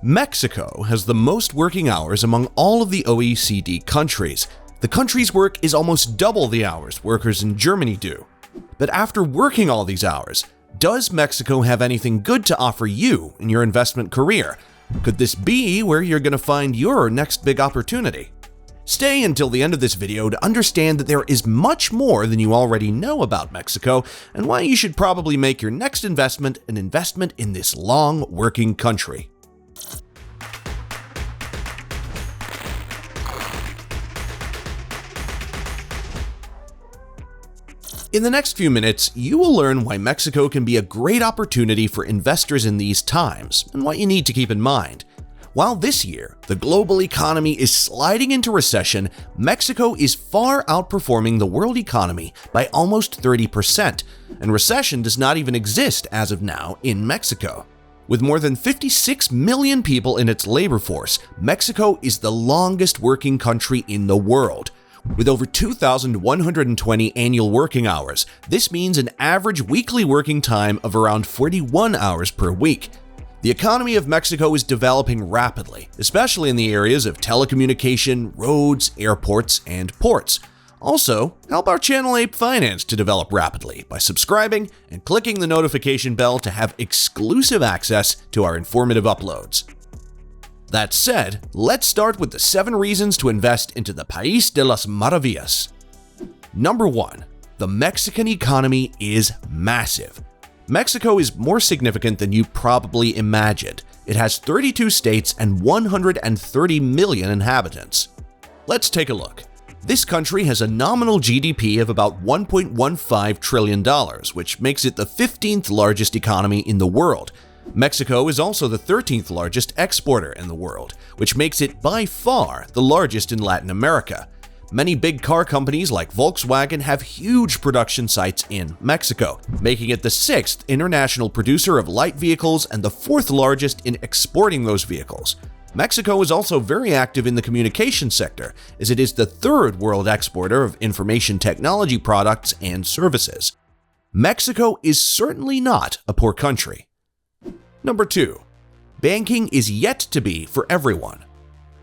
Mexico has the most working hours among all of the OECD countries. The country's work is almost double the hours workers in Germany do. But after working all these hours, does Mexico have anything good to offer you in your investment career? Could this be where you're going to find your next big opportunity? Stay until the end of this video to understand that there is much more than you already know about Mexico and why you should probably make your next investment an investment in this long working country. In the next few minutes, you will learn why Mexico can be a great opportunity for investors in these times and what you need to keep in mind. While this year, the global economy is sliding into recession, Mexico is far outperforming the world economy by almost 30%, and recession does not even exist as of now in Mexico. With more than 56 million people in its labor force, Mexico is the longest working country in the world. With over 2,120 annual working hours, this means an average weekly working time of around 41 hours per week. The economy of Mexico is developing rapidly, especially in the areas of telecommunication, roads, airports, and ports. Also, help our channel Ape Finance to develop rapidly by subscribing and clicking the notification bell to have exclusive access to our informative uploads. That said, let's start with the 7 reasons to invest into the País de las Maravillas. Number 1. The Mexican economy is massive. Mexico is more significant than you probably imagined. It has 32 states and 130 million inhabitants. Let's take a look. This country has a nominal GDP of about $1.15 trillion, which makes it the 15th largest economy in the world. Mexico is also the 13th largest exporter in the world, which makes it by far the largest in Latin America. Many big car companies like Volkswagen have huge production sites in Mexico, making it the 6th international producer of light vehicles and the 4th largest in exporting those vehicles. Mexico is also very active in the communication sector, as it is the 3rd world exporter of information technology products and services. Mexico is certainly not a poor country. Number 2. Banking is yet to be for everyone.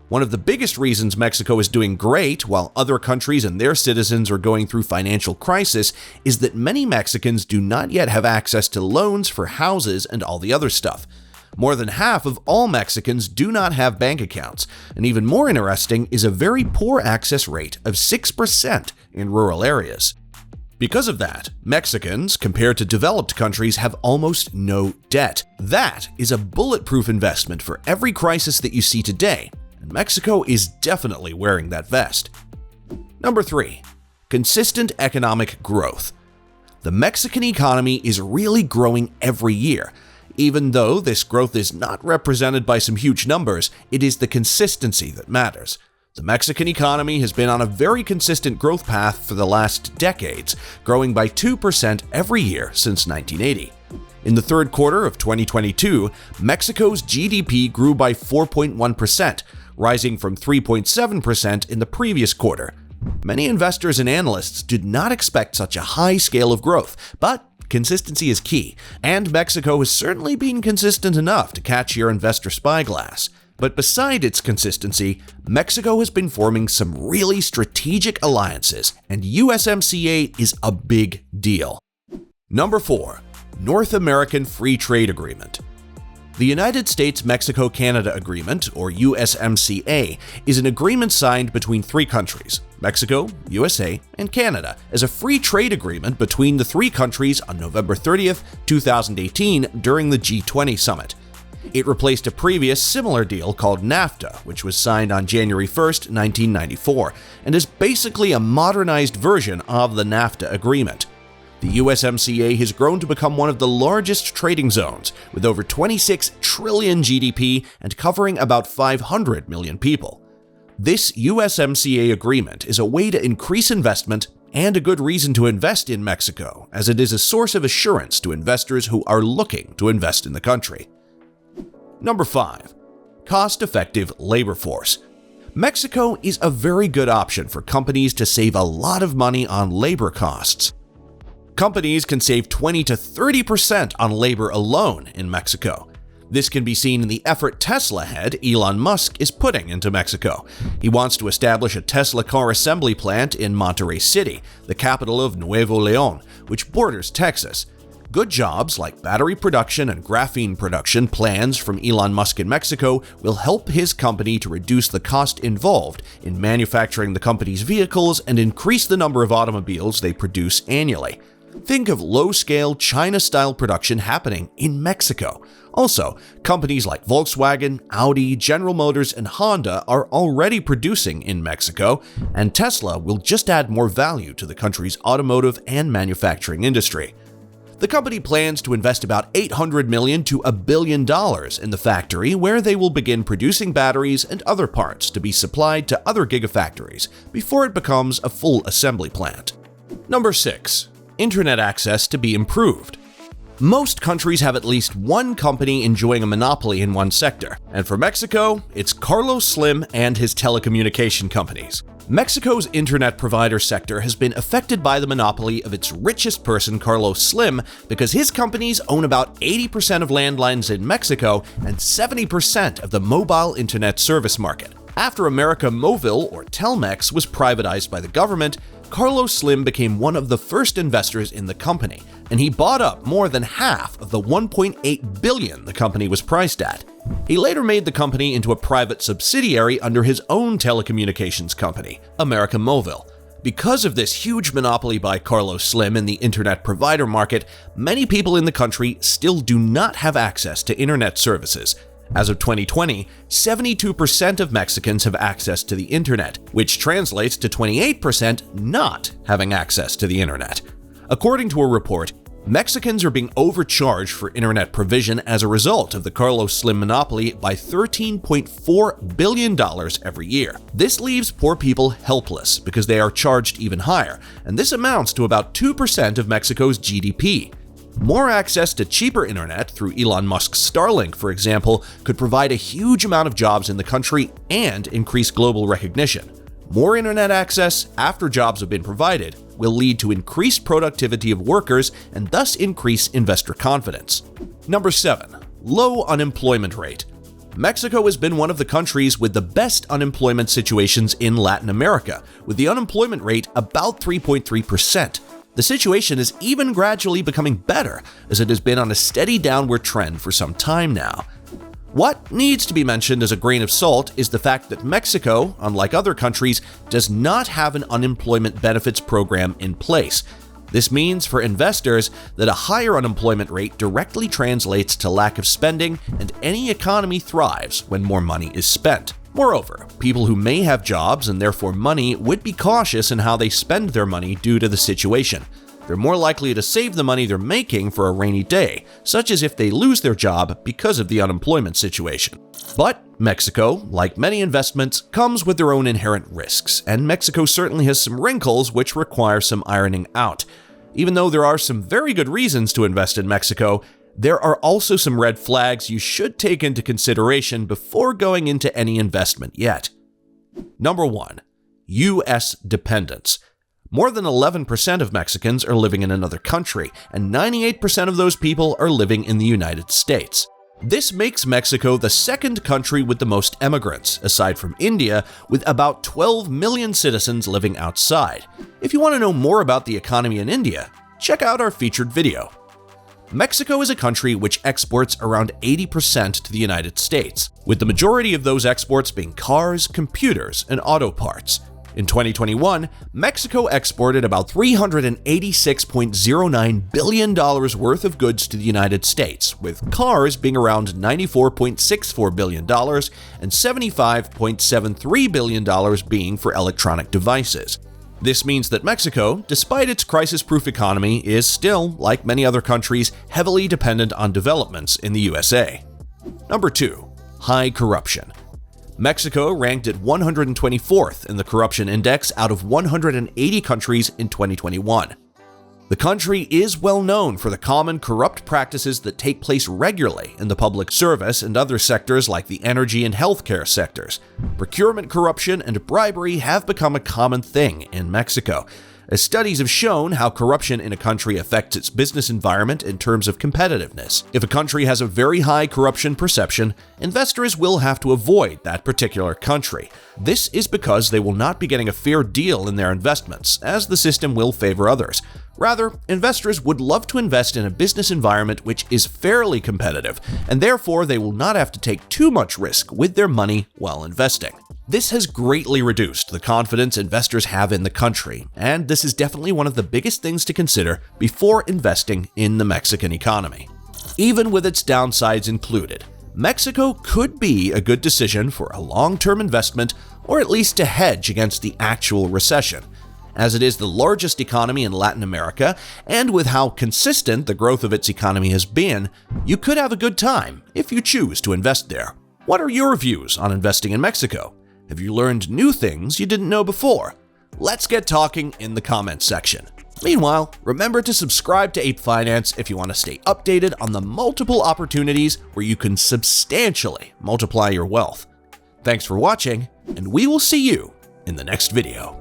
One of the biggest reasons Mexico is doing great while other countries and their citizens are going through financial crisis is that many Mexicans do not yet have access to loans for houses and all the other stuff. More than half of all Mexicans do not have bank accounts, and even more interesting is a very poor access rate of 6% in rural areas. Because of that, Mexicans, compared to developed countries, have almost no debt. That is a bulletproof investment for every crisis that you see today, and Mexico is definitely wearing that vest. Number 3. Consistent economic growth. The Mexican economy is really growing every year. Even though this growth is not represented by some huge numbers, it is the consistency that matters. The Mexican economy has been on a very consistent growth path for the last decades, growing by 2% every year since 1980. In the 3rd quarter of 2022, Mexico's GDP grew by 4.1%, rising from 3.7% in the previous quarter. Many investors and analysts did not expect such a high scale of growth, but consistency is key, and Mexico has certainly been consistent enough to catch your investor spyglass. But beside its consistency, Mexico has been forming some really strategic alliances, and USMCA is a big deal. Number 4. North American Free Trade Agreement. The United States-Mexico-Canada Agreement, or USMCA, is an agreement signed between 3 countries, Mexico, USA, and Canada, as a free trade agreement between the 3 countries on November 30th, 2018 during the G20 summit. It replaced a previous similar deal called NAFTA, which was signed on January 1st, 1994, and is basically a modernized version of the NAFTA agreement. The USMCA has grown to become one of the largest trading zones, with over 26 trillion GDP and covering about 500 million people. This USMCA agreement is a way to increase investment and a good reason to invest in Mexico, as it is a source of assurance to investors who are looking to invest in the country. Number 5. Cost-effective labor force. Mexico is a very good option for companies to save a lot of money on labor costs. Companies can save 20 to 30% on labor alone in Mexico. This can be seen in the effort Tesla head Elon Musk is putting into Mexico. He wants to establish a Tesla car assembly plant in Monterrey City, the capital of Nuevo León, which borders Texas. Good jobs like battery production and graphene production plans from Elon Musk in Mexico will help his company to reduce the cost involved in manufacturing the company's vehicles and increase the number of automobiles they produce annually. Think of low-scale China-style production happening in Mexico. Also, companies like Volkswagen, Audi, General Motors, and Honda are already producing in Mexico, and Tesla will just add more value to the country's automotive and manufacturing industry. The company plans to invest about $800 million to $1 billion in the factory, where they will begin producing batteries and other parts to be supplied to other gigafactories before it becomes a full assembly plant. Number 6. Internet access to be improved. Most countries have at least one company enjoying a monopoly in one sector, and for Mexico, it's Carlos Slim and his telecommunication companies. Mexico's internet provider sector has been affected by the monopoly of its richest person, Carlos Slim, because his companies own about 80% of landlines in Mexico and 70% of the mobile internet service market. After América Móvil, or Telmex, was privatized by the government, Carlos Slim became one of the first investors in the company, and he bought up more than half of the $1.8 billion the company was priced at. He later made the company into a private subsidiary under his own telecommunications company, América Móvil. Because of this huge monopoly by Carlos Slim in the internet provider market, many people in the country still do not have access to internet services. As of 2020, 72% of Mexicans have access to the internet, which translates to 28% not having access to the internet. According to a report, Mexicans are being overcharged for internet provision as a result of the Carlos Slim monopoly by $13.4 billion every year. This leaves poor people helpless because they are charged even higher, and this amounts to about 2% of Mexico's GDP. More access to cheaper internet through Elon Musk's Starlink, for example, could provide a huge amount of jobs in the country and increase global recognition. More internet access after jobs have been provided will lead to increased productivity of workers and thus increase investor confidence. Number 7. Low unemployment rate. Mexico has been one of the countries with the best unemployment situations in Latin America, with the unemployment rate about 3.3%. The situation is even gradually becoming better, as it has been on a steady downward trend for some time now. What needs to be mentioned as a grain of salt is the fact that Mexico, unlike other countries, does not have an unemployment benefits program in place. This means for investors that a higher unemployment rate directly translates to lack of spending, and any economy thrives when more money is spent. Moreover, people who may have jobs and therefore money would be cautious in how they spend their money due to the situation. They're more likely to save the money they're making for a rainy day, such as if they lose their job because of the unemployment situation. But Mexico, like many investments, comes with their own inherent risks, and Mexico certainly has some wrinkles which require some ironing out. Even though there are some very good reasons to invest in Mexico, there are also some red flags you should take into consideration before going into any investment yet. Number 1. U.S. dependence. More than 11% of Mexicans are living in another country, and 98% of those people are living in the United States. This makes Mexico the second country with the most immigrants, aside from India, with about 12 million citizens living outside. If you want to know more about the economy in India, check out our featured video. Mexico is a country which exports around 80% to the United States, with the majority of those exports being cars, computers, and auto parts. In 2021, Mexico exported about $386.09 billion worth of goods to the United States, with cars being around $94.64 billion and $75.73 billion being for electronic devices. This means that Mexico, despite its crisis-proof economy, is still, like many other countries, heavily dependent on developments in the USA. Number 2. High corruption. Mexico ranked at 124th in the corruption index out of 180 countries in 2021. The country is well known for the common corrupt practices that take place regularly in the public service and other sectors like the energy and healthcare sectors. Procurement corruption and bribery have become a common thing in Mexico. as studies have shown how corruption in a country affects its business environment in terms of competitiveness. If a country has a very high corruption perception, investors will have to avoid that particular country. This is because they will not be getting a fair deal in their investments, as the system will favor others. Rather, investors would love to invest in a business environment which is fairly competitive, and therefore they will not have to take too much risk with their money while investing. This has greatly reduced the confidence investors have in the country, and this is definitely one of the biggest things to consider before investing in the Mexican economy. Even with its downsides included, Mexico could be a good decision for a long-term investment, or at least to hedge against the actual recession. As it is the largest economy in Latin America, and with how consistent the growth of its economy has been, you could have a good time if you choose to invest there. What are your views on investing in Mexico? Have you learned new things you didn't know before? Let's get talking in the comments section. Meanwhile, remember to subscribe to Ape Finance if you want to stay updated on the multiple opportunities where you can substantially multiply your wealth. Thanks for watching, and we will see you in the next video.